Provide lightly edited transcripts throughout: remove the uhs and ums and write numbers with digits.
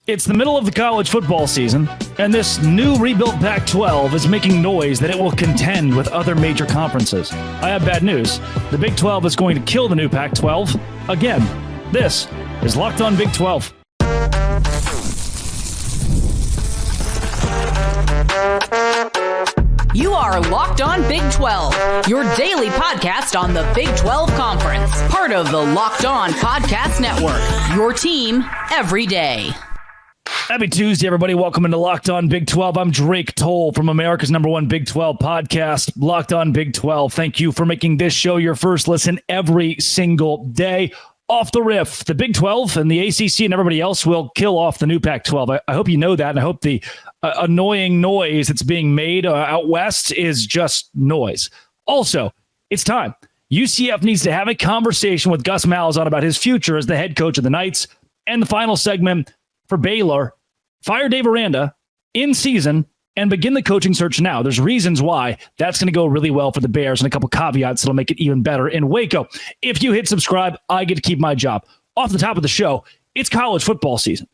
It's the middle of the college football season, and this new rebuilt Pac-12 is making noise that it will contend with other major conferences. I have bad news. The Big 12 is going to kill the new Pac-12 again. This is Locked On Big 12. You are Locked On Big 12, your daily podcast on the Big 12 Conference, part of the Locked On Podcast Network, your team every day. Happy Tuesday, everybody. Welcome into Locked On Big 12. I'm Drake Toll from America's #1 Big 12 podcast, Locked On Big 12. Thank you for making this show your first listen every single day. Off the riff, the Big 12 and the ACC and everybody else will kill off the new Pac-12. I hope you know that, and I hope the annoying noise that's being made out west is just noise. Also, it's time. UCF needs to have a conversation with Gus Malzahn about his future as the head coach of the Knights. And the final segment for Baylor, fire Dave Aranda in season and begin the coaching search now. There's reasons why that's going to go really well for the Bears and a couple caveats that'll make it even better in Waco. If you hit subscribe, I get to keep my job. Off the top of the show, it's college football season.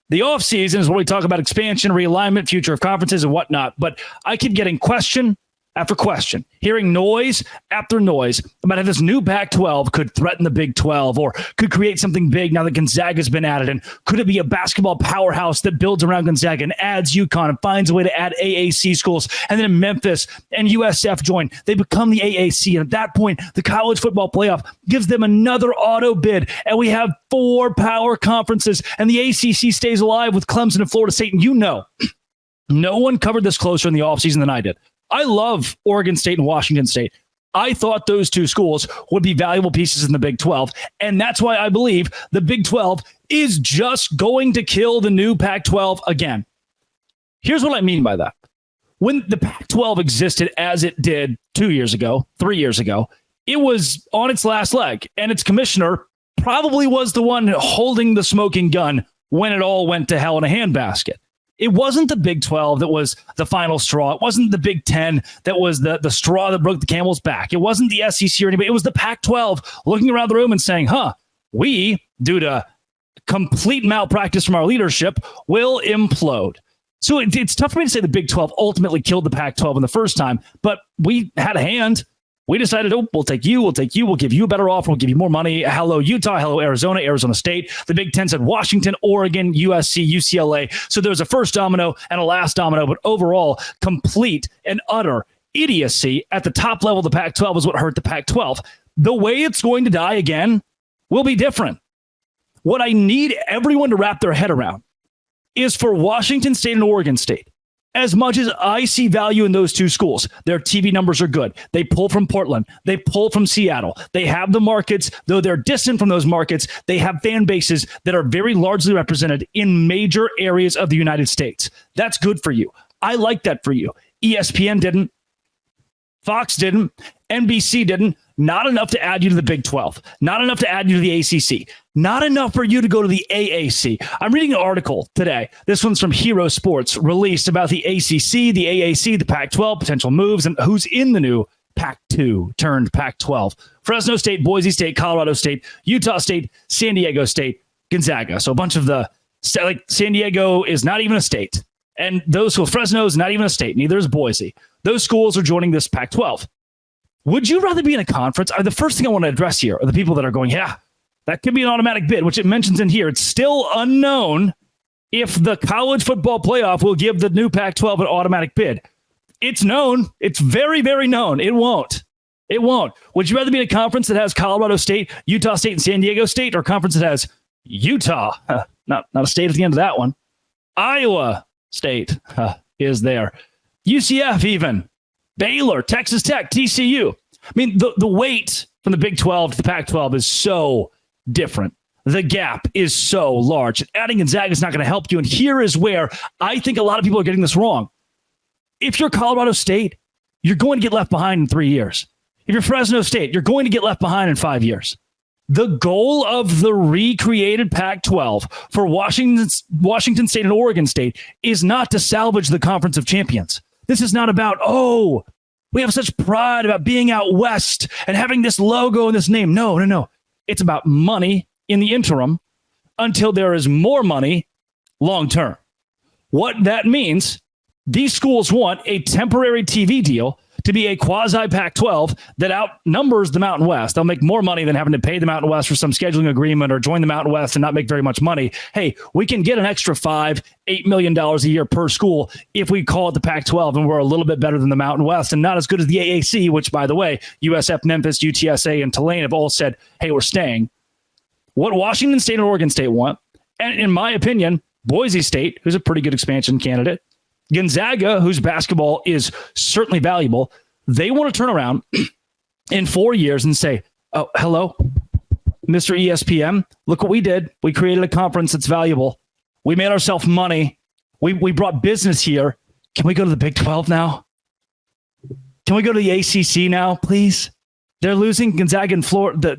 The offseason is when we talk about expansion, realignment, future of conferences, and whatnot. But I keep getting question after question, hearing noise after noise about how this new Pac-12 could threaten the Big 12 or could create something big now that Gonzaga's been added. And could it be a basketball powerhouse that builds around Gonzaga and adds UConn and finds a way to add AAC schools? And then Memphis and USF join. They become the AAC. And at that point, the college football playoff gives them another auto bid. And we have 4 power conferences. And the ACC stays alive with Clemson and Florida State. And you know, no one covered this closer in the offseason than I did. I love Oregon State and Washington State. I thought those two schools would be valuable pieces in the Big 12, and that's why I believe the Big 12 is just going to kill the new Pac-12 again. Here's what I mean by that. When the Pac-12 existed as it did 2 years ago, 3 years ago, it was on its last leg, and its commissioner probably was the one holding the smoking gun when it all went to hell in a handbasket. It wasn't the Big 12 that was the final straw. It wasn't the Big 10 that was the straw that broke the camel's back. It wasn't the SEC or anybody. It was the Pac-12 looking around the room and saying, we, due to complete malpractice from our leadership, will implode. So it's tough for me to say the Big 12 ultimately killed the Pac-12 in the first time, but we had a hand. We decided, we'll take you, we'll give you a better offer, we'll give you more money. Hello, Utah, hello, Arizona, Arizona State. The Big 10 said Washington, Oregon, USC, UCLA. So there was a first domino and a last domino, but overall, complete and utter idiocy at the top level of the Pac-12 is what hurt the Pac-12. The way it's going to die again will be different. What I need everyone to wrap their head around is for Washington State and Oregon State. As much as I see value in those two schools, their TV numbers are good. They pull from Portland. They pull from Seattle. They have the markets, though they're distant from those markets. They have fan bases that are very largely represented in major areas of the United States. That's good for you. I like that for you. ESPN didn't. Fox didn't. NBC didn't. Not enough to add you to the Big 12. Not enough to add you to the ACC. Not enough for you to go to the AAC. I'm reading an article today. This one's from Hero Sports, released about the ACC, the AAC, the Pac-12, potential moves, and who's in the new Pac-2 turned Pac-12. Fresno State, Boise State, Colorado State, Utah State, San Diego State, Gonzaga. So a bunch of the, like San Diego is not even a state. And those schools, Fresno is not even a state. Neither is Boise. Those schools are joining this Pac-12. Would you rather be in a conference? The first thing I want to address here are the people that are going, that could be an automatic bid, which it mentions in here. It's still unknown if the college football playoff will give the new Pac-12 an automatic bid. It's known. It's very, very known. It won't. It won't. Would you rather be in a conference that has Colorado State, Utah State, and San Diego State, or a conference that has Utah? Not a state at the end of that one. Iowa State is there. UCF even. Baylor, Texas Tech, TCU. I mean, the weight from the Big 12 to the Pac-12 is so different. The gap is so large. Adding Gonzaga is not going to help you. And here is where I think a lot of people are getting this wrong. If you're Colorado State, you're going to get left behind in 3 years. If you're Fresno State, you're going to get left behind in 5 years. The goal of the recreated Pac-12 for Washington State and Oregon State is not to salvage the Conference of Champions. This is not about, we have such pride about being out west and having this logo and this name. No. It's about money in the interim until there is more money long term. What that means, these schools want a temporary TV deal to be a quasi Pac-12 that outnumbers the Mountain West. They'll make more money than having to pay the Mountain West for some scheduling agreement or join the Mountain West and not make very much money. Hey, we can get an extra $5-8 million a year per school if we call it the Pac-12 and we're a little bit better than the Mountain West and not as good as the AAC, which, by the way, USF, Memphis, UTSA, and Tulane have all said, hey, we're staying. What Washington State and Oregon State want, and in my opinion, Boise State, who's a pretty good expansion candidate, Gonzaga, whose basketball is certainly valuable, they want to turn around in 4 years and say, oh, hello, Mr. ESPN, look what we did. We created a conference that's valuable. We made ourselves money. We brought business here. Can we go to the Big 12 now? Can we go to the ACC now, please? They're losing Gonzaga and Florida,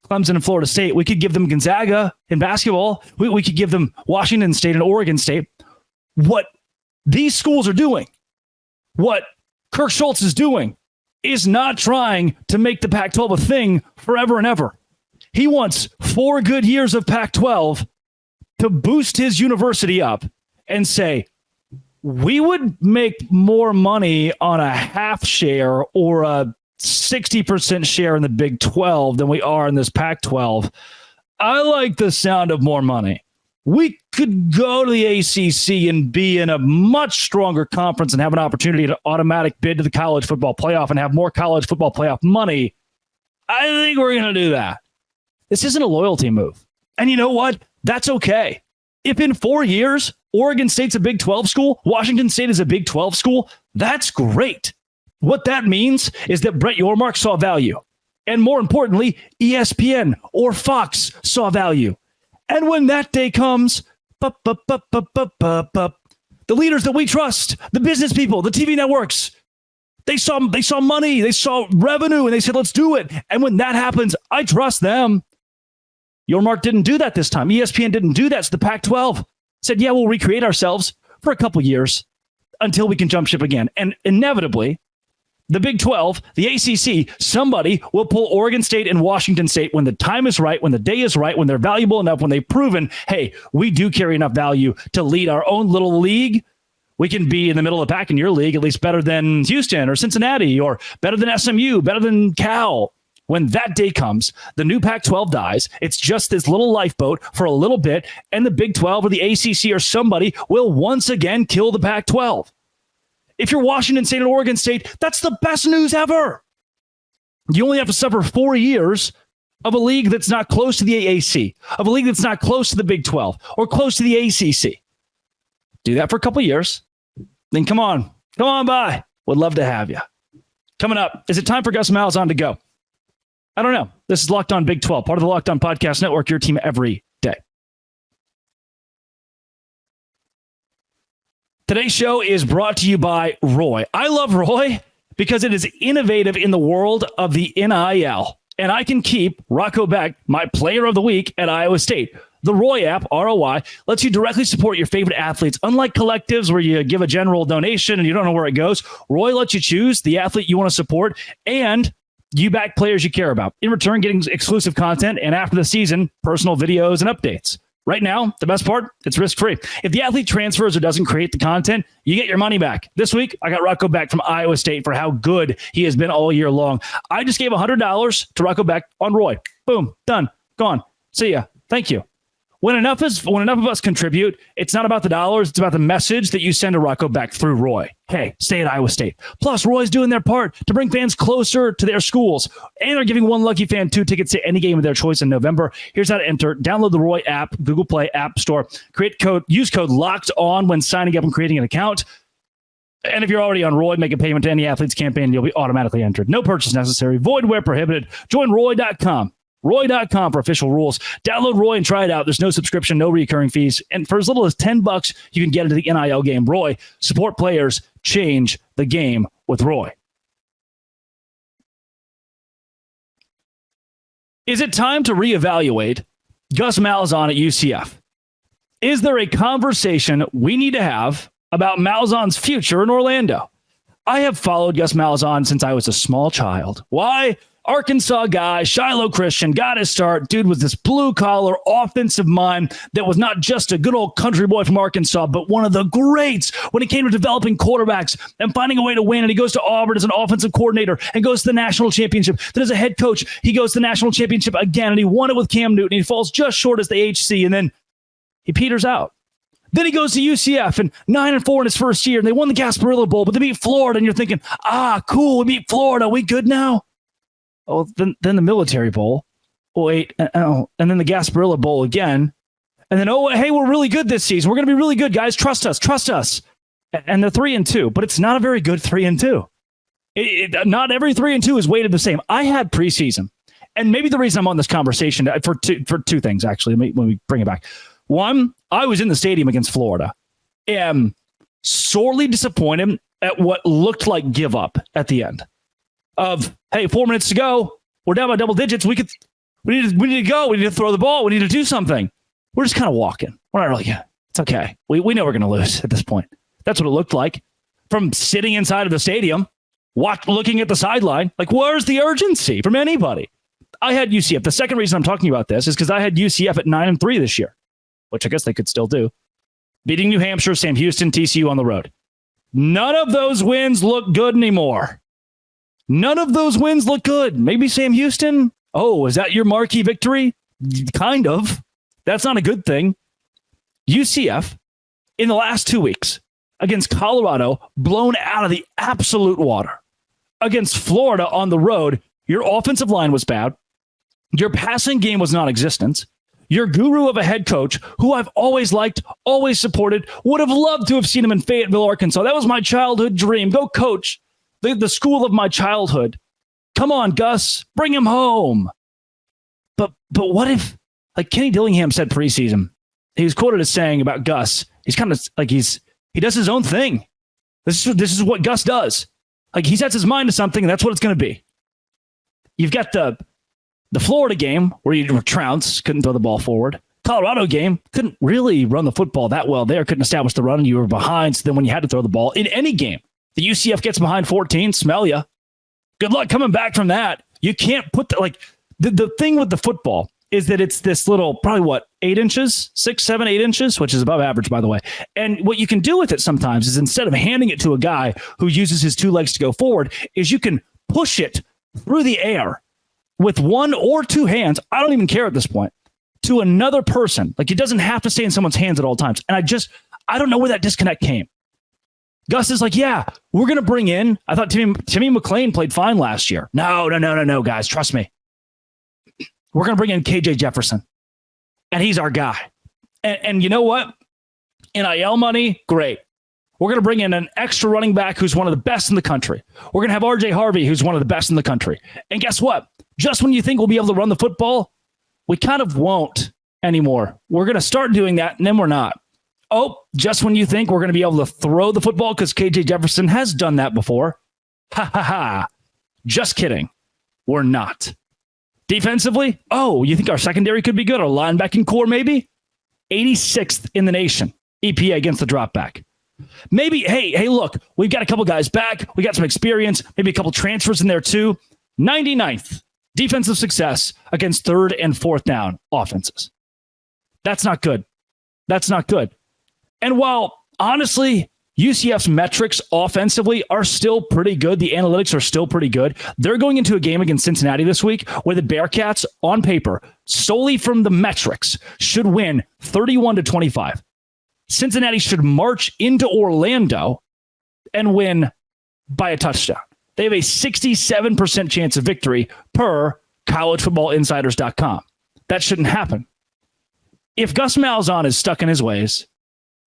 Clemson and Florida State. We could give them Gonzaga in basketball. We could give them Washington State and Oregon State. What these schools are doing, what Kirk Schultz is doing, is not trying to make the Pac-12 a thing forever and ever. He wants 4 good years of Pac-12 to boost his university up and say, we would make more money on a half share or a 60% share in the Big 12 than we are in this Pac-12. I like the sound of more money. We could go to the ACC and be in a much stronger conference and have an opportunity to automatic bid to the college football playoff and have more college football playoff money. I think we're going to do that. This isn't a loyalty move. And you know what? That's okay. If in 4 years, Oregon State's a Big 12 school, Washington State is a Big 12 school, that's great. What that means is that Brett Yormark saw value. And more importantly, ESPN or Fox saw value. And when that day comes, the leaders that we trust, the business people, the TV networks, they saw money, they saw revenue, and they said, let's do it. And when that happens, I trust them. Yormark didn't do that this time. ESPN didn't do that. So the Pac-12 said, yeah, we'll recreate ourselves for a couple years until we can jump ship again. And inevitably, the Big 12, the ACC, somebody will pull Oregon State and Washington State when the time is right, when the day is right, when they're valuable enough, when they've proven, hey, we do carry enough value to lead our own little league. We can be in the middle of the pack in your league, at least better than Houston or Cincinnati or better than SMU, better than Cal. When that day comes, the new Pac-12 dies. It's just this little lifeboat for a little bit, and the Big 12 or the ACC or somebody will once again kill the Pac-12. If you're Washington State and Oregon State, that's the best news ever. You only have to suffer 4 years of a league that's not close to the AAC, of a league that's not close to the Big 12 or close to the ACC. Do that for a couple of years. Then come on by. Would love to have you. Coming up, is it time for Gus Malzahn to go? I don't know. This is Locked On Big 12, part of the Locked On Podcast Network, your team every day. Today's show is brought to you by Roy. I love Roy because it is innovative in the world of the NIL. And I can keep Rocco Beck, my player of the week at Iowa State. The Roy app, ROI, lets you directly support your favorite athletes. Unlike collectives where you give a general donation and you don't know where it goes, Roy lets you choose the athlete you want to support and you back players you care about. In return, getting exclusive content and after the season, personal videos and updates. Right now, the best part, it's risk-free. If the athlete transfers or doesn't create the content, you get your money back. This week, I got Rocco Beck from Iowa State for how good he has been all year long. I just gave $100 to Rocco Beck on Roy. Boom, done, gone. See ya. Thank you. When enough of us contribute, it's not about the dollars, it's about the message that you send to Rocco Beck through Roy. Hey, stay at Iowa State. Plus, Roy's doing their part to bring fans closer to their schools. And they're giving one lucky fan 2 tickets to any game of their choice in November. Here's how to enter. Download the Roy app, Google Play App Store. Use code LOCKEDON when signing up and creating an account. And if you're already on Roy, make a payment to any athlete's campaign, and you'll be automatically entered. No purchase necessary. Void where prohibited. Join Roy.com. Roy.com for official rules. Download Roy and try it out. There's no subscription, no recurring fees. And for as little as $10, you can get into the NIL game. Roy, support players, change the game with Roy. Is it time to reevaluate Gus Malzahn at UCF? Is there a conversation we need to have about Malzahn's future in Orlando? I have followed Gus Malzahn since I was a small child. Why? Arkansas guy, Shiloh Christian, got his start. Dude was this blue-collar offensive mind that was not just a good old country boy from Arkansas, but one of the greats when it came to developing quarterbacks and finding a way to win. And he goes to Auburn as an offensive coordinator and goes to the national championship. Then as a head coach, he goes to the national championship again, and he won it with Cam Newton. He falls just short as the HC, and then he peters out. Then he goes to UCF and 9-4 in his first year, and they won the Gasparilla Bowl, but they beat Florida, and you're thinking, cool, we beat Florida. We good now? Oh, then the Military Bowl. Oh, wait. And then the Gasparilla Bowl again. And then, hey, we're really good this season. We're going to be really good, guys. Trust us. And they're 3-2, but it's not a very good 3-2. Not every 3-2 is weighted the same. I had preseason, and maybe the reason I'm on this conversation for two things, actually, when we bring it back. One, I was in the stadium against Florida and sorely disappointed at what looked like give up at the end. Of, hey, 4 minutes to go. We're down by double digits. We need to go. We need to throw the ball. We need to do something. We're just kind of walking. We're not really, it's okay. We know we're going to lose at this point. That's what it looked like from sitting inside of the stadium, looking at the sideline. Like, where's the urgency from anybody? I had UCF. The second reason I'm talking about this is because I had UCF at 9-3 this year, which I guess they could still do. Beating New Hampshire, Sam Houston, TCU on the road. None of those wins look good anymore. None of those wins look good. Maybe Sam Houston. Oh, is that your marquee victory? Kind of. That's not a good thing. UCF, in the last 2 weeks, against Colorado, blown out of the absolute water. Against Florida on the road, your offensive line was bad. Your passing game was non-existent. Your guru of a head coach, who I've always liked, always supported, would have loved to have seen him in Fayetteville, Arkansas. That was my childhood dream. Go coach the school of my childhood. Come on, Gus, bring him home. But what if, like Kenny Dillingham said preseason, he was quoted as saying about Gus, he's kind of like he does his own thing. This is what Gus does. Like, he sets his mind to something, and that's what it's going to be. You've got the Florida game where you trounce, couldn't throw the ball forward. Colorado game, couldn't really run the football that well there, couldn't establish the run, and you were behind. So then when you had to throw the ball in any game, the UCF gets behind 14, smell ya. Good luck coming back from that. You can't put the thing with the football is that it's this little, probably 8 inches, 6, 7, 8 inches, which is above average, by the way. And what you can do with it sometimes is instead of handing it to a guy who uses his 2 legs to go forward, is you can push it through the air with 1 or 2 hands. I don't even care at this point, to another person. Like, it doesn't have to stay in someone's hands at all times. And I don't know where that disconnect came. Gus is like, yeah, we're going to bring in, I thought Timmy McClain played fine last year. No, guys, trust me. We're going to bring in KJ Jefferson, and he's our guy. And you know what? NIL money, great. We're going to bring in an extra running back who's one of the best in the country. We're going to have RJ Harvey, who's one of the best in the country. And guess what? Just when you think we'll be able to run the football, we kind of won't anymore. We're going to start doing that, and then we're not. Oh, just when you think we're going to be able to throw the football because KJ Jefferson has done that before. Ha, ha, ha. Just kidding. We're not. Defensively, you think our secondary could be good? Our linebacking core, maybe? 86th in the nation, EPA against the drop back. Maybe, hey, look, we've got a couple guys back. We got some experience, maybe a couple transfers in there too. 99th defensive success against 3rd and 4th down offenses. That's not good. That's not good. And while, honestly, UCF's metrics offensively are still pretty good, the analytics are still pretty good, they're going into a game against Cincinnati this week where the Bearcats, on paper, solely from the metrics, should win 31-25. Cincinnati should march into Orlando and win by a touchdown. They have a 67% chance of victory per collegefootballinsiders.com. That shouldn't happen. If Gus Malzahn is stuck in his ways,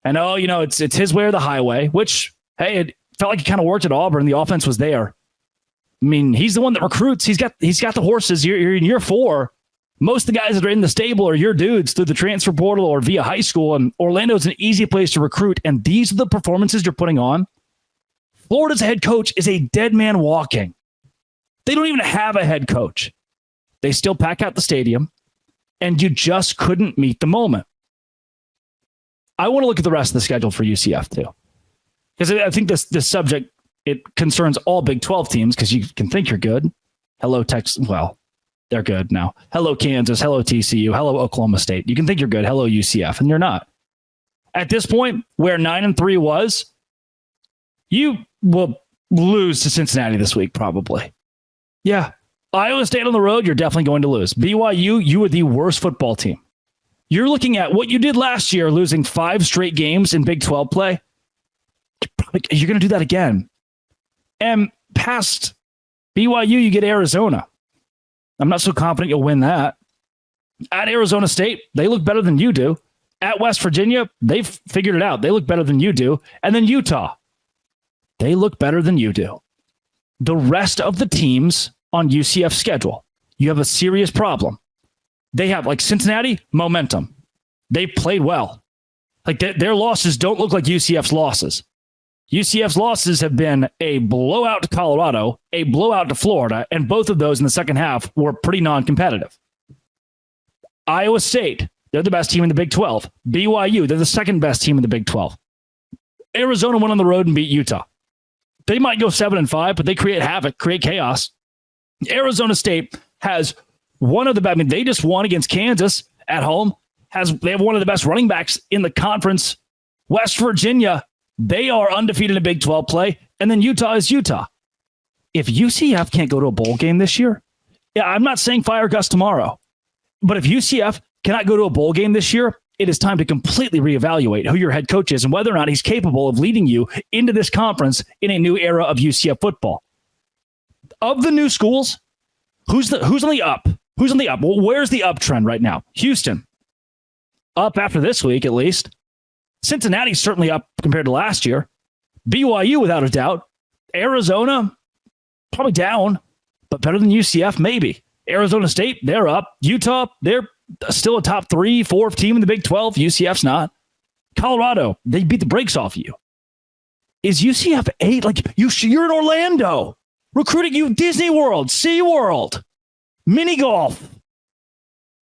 and it's his way or the highway, which, hey, it felt like it kind of worked at Auburn. The offense was there. I mean, he's the one that recruits. He's got the horses. You're in year 4. Most of the guys that are in the stable are your dudes through the transfer portal or via high school, and Orlando's an easy place to recruit, and these are the performances you're putting on. Florida's head coach is a dead man walking. They don't even have a head coach. They still pack out the stadium, and you just couldn't meet the moment. I want to look at the rest of the schedule for UCF too, because I think this subject, it concerns all Big 12 teams because you can think you're good. Hello, Texas. Well, they're good now. Hello, Kansas. Hello, TCU. Hello, Oklahoma State. You can think you're good. Hello, UCF. And you're not. At this point, where 9-3 was, you will lose to Cincinnati this week, probably. Yeah. Iowa State on the road, you're definitely going to lose. BYU, you are the worst football team. You're looking at what you did last year, losing 5 straight games in Big 12 play. You're going to do that again. And past BYU, you get Arizona. I'm not so confident you'll win that. At Arizona State, they look better than you do. At West Virginia, they've figured it out. They look better than you do. And then Utah, they look better than you do. The rest of the teams on UCF's schedule, you have a serious problem. They have, like Cincinnati, momentum. They played well. Like their losses don't look like UCF's losses. UCF's losses have been a blowout to Colorado, a blowout to Florida, and both of those in the second half were pretty non-competitive. Iowa State, they're the best team in the Big 12. BYU, they're the second best team in the Big 12. Arizona went on the road and beat Utah. They might go 7-5, but they create havoc, create chaos. Arizona State has one of the best. I mean, they just won against Kansas at home. They have one of the best running backs in the conference. West Virginia, they are undefeated in Big 12 play. And then Utah is Utah. If UCF can't go to a bowl game this year, yeah, I'm not saying fire Gus tomorrow, but if UCF cannot go to a bowl game this year, it is time to completely reevaluate who your head coach is and whether or not he's capable of leading you into this conference in a new era of UCF football. Of the new schools, who's on the up? Who's on the up? Well, where's the uptrend right now? Houston, up after this week at least. Cincinnati's certainly up compared to last year. BYU, without a doubt. Arizona, probably down, but better than UCF, maybe. Arizona State, they're up. Utah, they're still a top 3-4 team in the Big 12. UCF's not. Colorado, they beat the brakes off of you. Is UCF 8? Like, you're in Orlando. Recruiting you Disney World, SeaWorld, mini golf.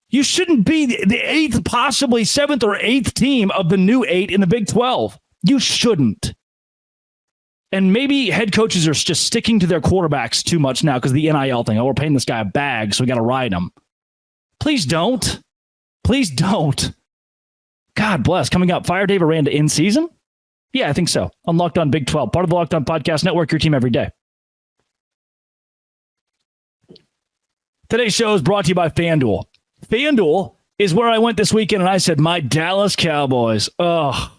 You shouldn't be the 8th, possibly 7th or 8th team of the new 8 in the Big 12. You shouldn't. And maybe head coaches are just sticking to their quarterbacks too much now because of the NIL thing. Oh, we're paying this guy a bag, so we got to ride him. Please don't. Please don't. God bless. Coming up, fire Dave Aranda in season? Yeah, I think so. On Locked On Big 12, part of the Locked On Podcast Network, your team every day. Today's show is brought to you by FanDuel. FanDuel is where I went this weekend and I said, my Dallas Cowboys. Oh,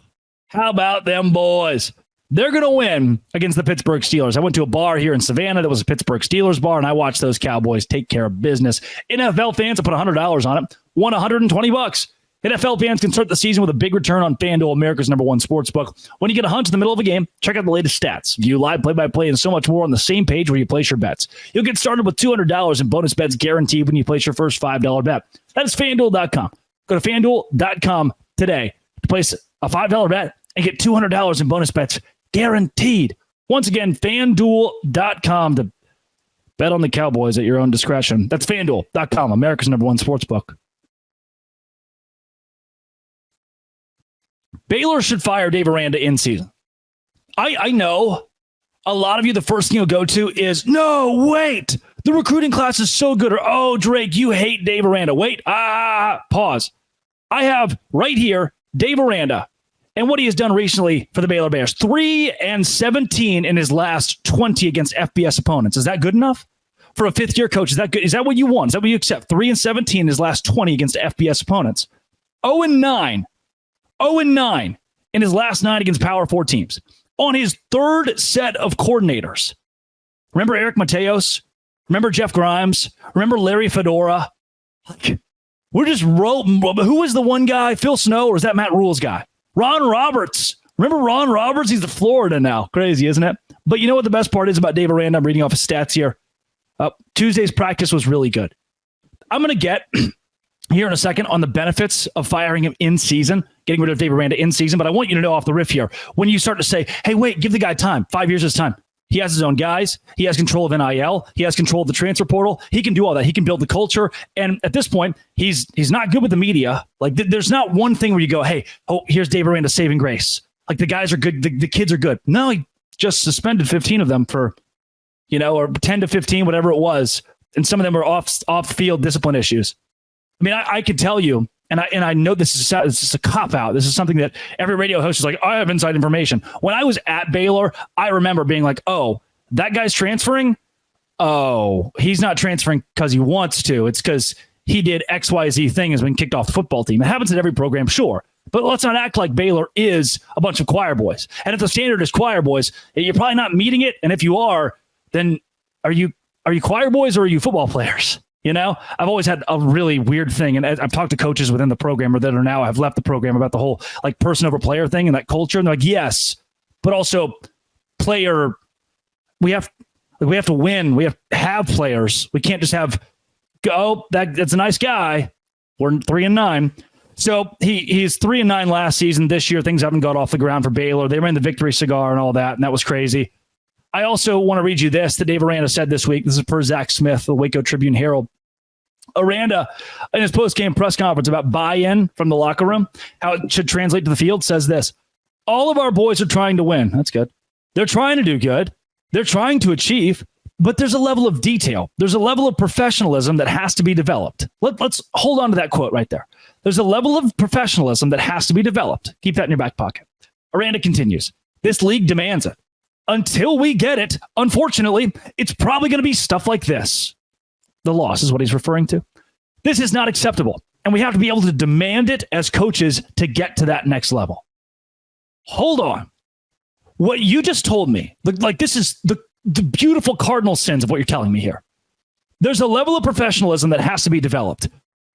how about them boys? They're going to win against the Pittsburgh Steelers. I went to a bar here in Savannah that was a Pittsburgh Steelers bar, and I watched those Cowboys take care of business. NFL fans, I put $100 on it, won $120. NFL fans can start the season with a big return on FanDuel, America's #1 sportsbook. When you get a hunch in the middle of a game, check out the latest stats, view live play-by-play, and so much more on the same page where you place your bets. You'll get started with $200 in bonus bets guaranteed when you place your first $5 bet. That is FanDuel.com. Go to FanDuel.com today to place a $5 bet and get $200 in bonus bets guaranteed. Once again, FanDuel.com to bet on the Cowboys at your own discretion. That's FanDuel.com, America's #1 sportsbook. Baylor should fire Dave Aranda in season. I know a lot of you, the first thing you'll go to is, no, wait, the recruiting class is so good. Or, oh, Drake, you hate Dave Aranda. Wait, pause. I have right here Dave Aranda and what he has done recently for the Baylor Bears. 3-17 in his last 20 against FBS opponents. Is that good enough? For a fifth-year coach, is that good? Is that what you want? Is that what you accept? 3-17 in his last 20 against FBS opponents. 0-9 in his last 9 against Power 4 teams. On his third set of coordinators. Remember Eric Mateos? Remember Jeff Grimes? Remember Larry Fedora? We're just rolling. Who was the one guy? Phil Snow, or is that Matt Rule's guy? Ron Roberts. Remember Ron Roberts? He's in Florida now. Crazy, isn't it? But you know what the best part is about Dave Aranda? I'm reading off his stats here. Tuesday's practice was really good. I'm going to get here in a second on the benefits of firing him in season, getting rid of Dave Aranda in season. But I want you to know off the riff here, when you start to say, hey, wait, give the guy time, 5 years is time. He has his own guys. He has control of NIL. He has control of the transfer portal. He can do all that. He can build the culture. And at this point, he's not good with the media. Like there's not one thing where you go, hey, here's Dave Aranda saving grace. Like the guys are good. The kids are good. No, he just suspended 15 of them for, or 10 to 15, whatever it was, and some of them are off-field discipline issues. I mean, I could tell you, and I know this is a cop-out. This is something that every radio host is like, I have inside information. When I was at Baylor, I remember being like, oh, that guy's transferring? Oh, he's not transferring because he wants to. It's because he did XYZ thing, has been kicked off the football team. It happens at every program, sure. But let's not act like Baylor is a bunch of choir boys. And if the standard is choir boys, you're probably not meeting it. And if you are, then are you choir boys or are you football players? You know, I've always had a really weird thing. And I've talked to coaches within the program or that are now have left the program about the whole like person over player thing and that culture. And they're like, yes, but also player, we have to win. We have players. We can't just have, that's a nice guy. We're 3-9. So he's 3-9 last season. This year, things haven't got off the ground for Baylor. They ran the victory cigar and all that, and that was crazy. I also want to read you this that Dave Aranda said this week. This is per Zach Smith, the Waco Tribune Herald. Aranda, in his post-game press conference about buy-in from the locker room, how it should translate to the field, says this. All of our boys are trying to win. That's good. They're trying to do good. They're trying to achieve, but there's a level of detail. There's a level of professionalism that has to be developed. Let's hold on to that quote right there. There's a level of professionalism that has to be developed. Keep that in your back pocket. Aranda continues. This league demands it. Until we get it, unfortunately, it's probably going to be stuff like this. The loss is what he's referring to. This is not acceptable, and we have to be able to demand it as coaches to get to that next level. Hold on. What you just told me, like this is the beautiful cardinal sins of what you're telling me here. There's a level of professionalism that has to be developed.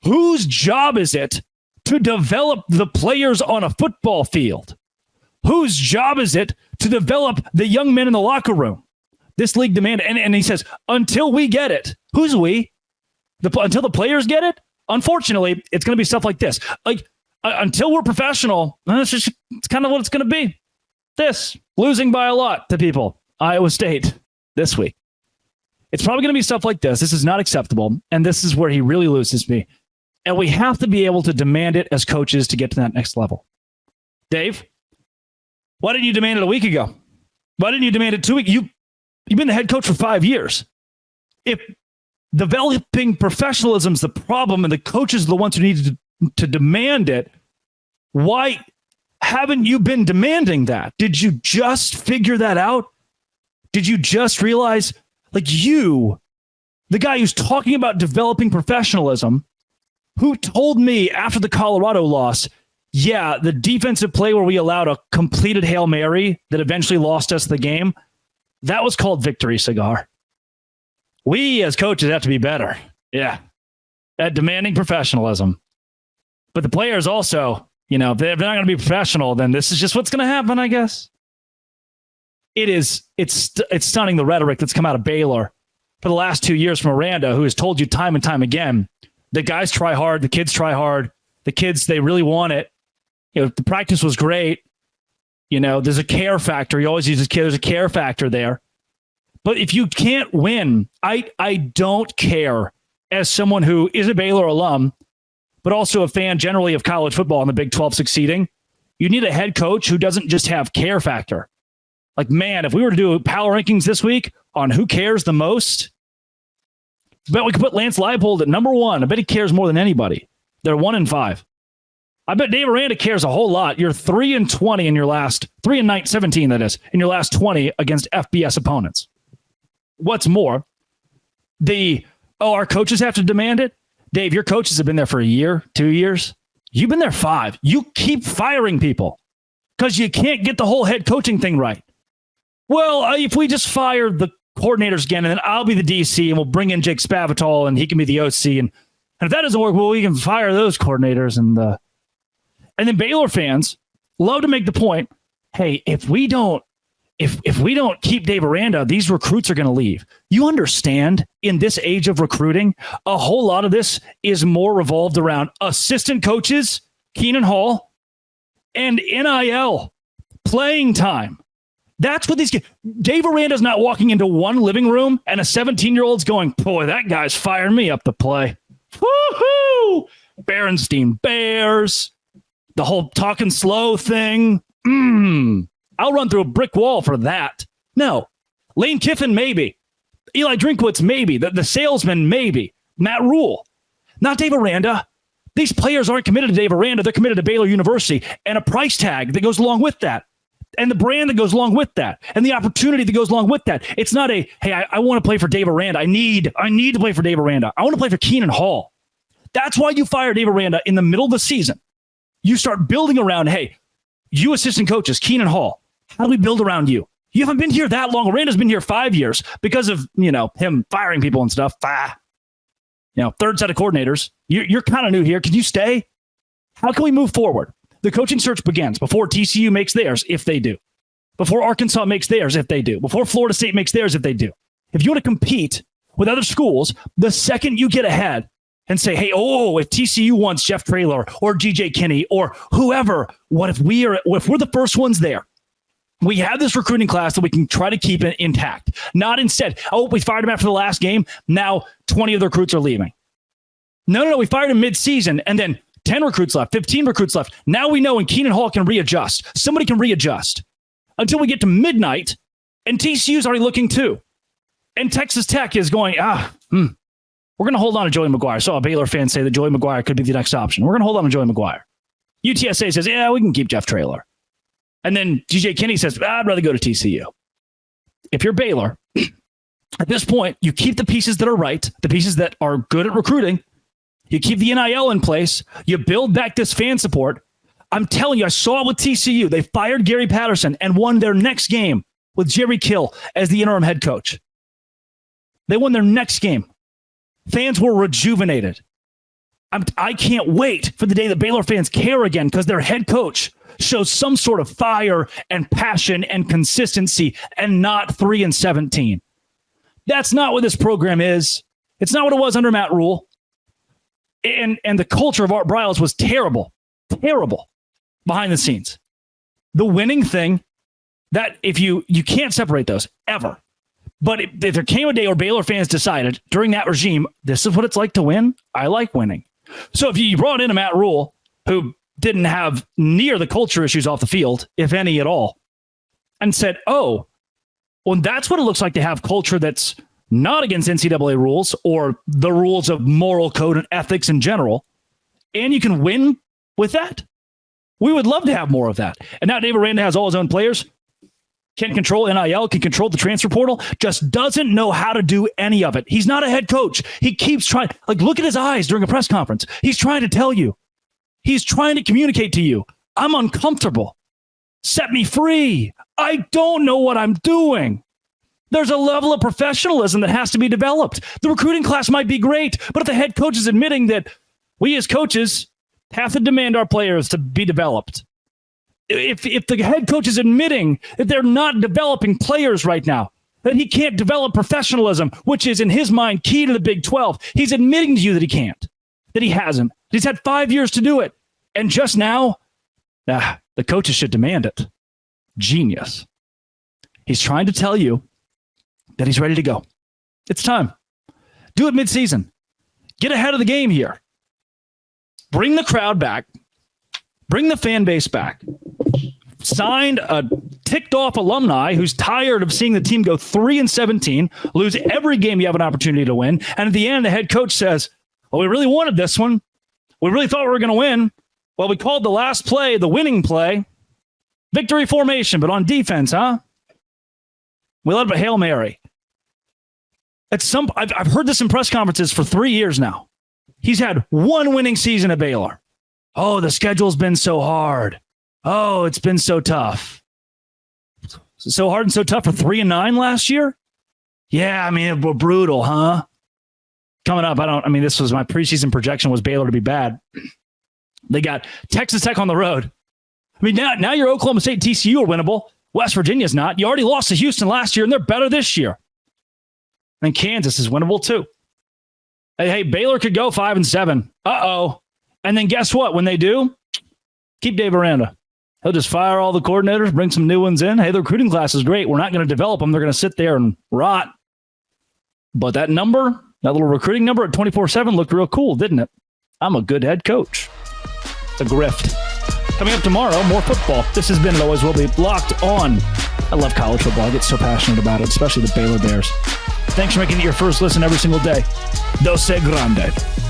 Whose job is it to develop the players on a football field? Whose job is it to develop the young men in the locker room? This league demanded, and he says, until we get it. Who's we? Until the players get it? Unfortunately, it's going to be stuff like this. Like, until we're professional, it's kind of what it's going to be. This, losing by a lot to people. Iowa State this week. It's probably going to be stuff like this. This is not acceptable, and this is where he really loses me. And we have to be able to demand it as coaches to get to that next level. Dave, why didn't you demand it a week ago? Why didn't you demand it 2 weeks? You've been the head coach for 5 years. If developing professionalism is the problem and the coaches are the ones who need to demand it, why haven't you been demanding that? Did you just figure that out? Did you just realize, like you, the guy who's talking about developing professionalism, who told me after the Colorado loss, yeah, the defensive play where we allowed a completed Hail Mary that eventually lost us the game, that was called victory cigar. We as coaches have to be better. Yeah. At demanding professionalism. But the players also, if they're not going to be professional, then this is just what's going to happen, I guess. It's stunning the rhetoric that's come out of Baylor for the last 2 years from Aranda, who has told you time and time again, the guys try hard, the kids try hard, the kids, they really want it. The practice was great. There's a care factor. He always uses kid. There's a care factor there. But if you can't win, I don't care as someone who is a Baylor alum, but also a fan generally of college football and the Big 12 succeeding. You need a head coach who doesn't just have care factor. Like, man, if we were to do power rankings this week on who cares the most, I bet we could put Lance Leipold at number 1. I bet he cares more than anybody. They're 1-5. I bet Dave Aranda cares a whole lot. You're 3-20 in your last 3-17, that is, in your last 20 against FBS opponents. What's more, our coaches have to demand it. Dave, your coaches have been there for a year, 2 years. You've been there 5. You keep firing people because you can't get the whole head coaching thing right. Well, if we just fire the coordinators again, and then I'll be the DC, and we'll bring in Jake Spavital, and he can be the OC. And if that doesn't work, well, we can fire those coordinators. And then Baylor fans love to make the point, hey, if we don't keep Dave Aranda, these recruits are going to leave. You understand, in this age of recruiting, a whole lot of this is more revolved around assistant coaches, Keenan Hall, and NIL, playing time. That's what these kids. Dave Aranda's not walking into one living room and a 17-year-old's going, boy, that guy's firing me up to play. Woohoo! Berenstein Bears, the whole talking slow thing. I'll run through a brick wall for that. No. Lane Kiffin, maybe. Eli Drinkwitz, maybe. The salesman, maybe. Matt Rule. Not Dave Aranda. These players aren't committed to Dave Aranda. They're committed to Baylor University and a price tag that goes along with that. And the brand that goes along with that. And the opportunity that goes along with that. It's not hey, I want to play for Dave Aranda. I need to play for Dave Aranda. I want to play for Keenan Hall. That's why you fire Dave Aranda in the middle of the season. You start building around, hey, you assistant coaches, Keenan Hall, how do we build around you? You haven't been here that long. Aranda's been here 5 years because of, him firing people and stuff. Third set of coordinators. You're kind of new here. Can you stay? How can we move forward? The coaching search begins before TCU makes theirs, if they do. Before Arkansas makes theirs, if they do. Before Florida State makes theirs, if they do. If you want to compete with other schools, the second you get ahead and say, hey, if TCU wants Jeff Traylor or DJ Kinney or whoever, if we're the first ones there? We have this recruiting class that we can try to keep it intact. Not instead, we fired him after the last game. Now 20 of the recruits are leaving. No. We fired him mid-season and then 10 recruits left, 15 recruits left. Now we know when Keenan Hall can readjust. Somebody can readjust until we get to midnight and TCU's already looking too. And Texas Tech is going, we're going to hold on to Joey McGuire. I saw a Baylor fan say that Joey McGuire could be the next option. We're going to hold on to Joey McGuire. UTSA says, we can keep Jeff Traylor. And then DJ Kinney says, I'd rather go to TCU. If you're Baylor, at this point, you keep the pieces that are right, the pieces that are good at recruiting. You keep the NIL in place. You build back this fan support. I'm telling you, I saw it with TCU. They fired Gary Patterson and won their next game with Jerry Kill as the interim head coach. They won their next game. Fans were rejuvenated. I can't wait for the day that Baylor fans care again because their head coach shows some sort of fire and passion and consistency and not 3-17. That's not what this program is. It's not what it was under Matt Rule. And the culture of Art Briles was terrible behind the scenes. The winning thing, that if you can't separate those ever. But if there came a day where Baylor fans decided during that regime, this is what it's like to win, I like winning. So if you brought in a Matt Rule who didn't have near the culture issues off the field, if any at all, and said, that's what it looks like to have culture that's not against NCAA rules or the rules of moral code and ethics in general, and you can win with that, we would love to have more of that. And now Dave Aranda has all his own players, can control NIL, can control the transfer portal, just doesn't know how to do any of it. He's not a head coach. He keeps trying, look at his eyes during a press conference. He's trying to tell you. He's trying to communicate to you. I'm uncomfortable. Set me free. I don't know what I'm doing. There's a level of professionalism that has to be developed. The recruiting class might be great, but if the head coach is admitting that we as coaches have to demand our players to be developed, if the head coach is admitting that they're not developing players right now, that he can't develop professionalism, which is in his mind key to the Big 12, he's admitting to you that he can't, that he hasn't. He's had 5 years to do it. And just now, the coaches should demand it. Genius. He's trying to tell you that he's ready to go. It's time. Do it midseason. Get ahead of the game here. Bring the crowd back. Bring the fan base back. Signed a ticked off alumni who's tired of seeing the team go 3-17, lose every game you have an opportunity to win. And at the end, the head coach says, we really wanted this one. We really thought we were going to win. Well, we called the last play the winning play. Victory formation, but on defense, huh? We led up a Hail Mary. I've heard this in press conferences for 3 years now. He's had one winning season at Baylor. The schedule's been so hard. It's been so tough. So hard and so tough for 3-9 last year? Yeah, we're brutal, huh? Coming up, this was my preseason projection was Baylor to be bad. They got Texas Tech on the road. Now your Oklahoma State, TCU are winnable. West Virginia's not. You already lost to Houston last year, and they're better this year. And Kansas is winnable too. Hey, Baylor could go 5-7. And then guess what? When they do, keep Dave Aranda. He'll just fire all the coordinators, bring some new ones in. Hey, the recruiting class is great. We're not going to develop them. They're going to sit there and rot. But that number, that little recruiting number at 24/7 looked real cool, didn't it? I'm a good head coach. It's a grift. Coming up tomorrow, more football. This has been, and always will be, Locked On. I love college football. I get so passionate about it, especially the Baylor Bears. Thanks for making it your first listen every single day. Dose grande.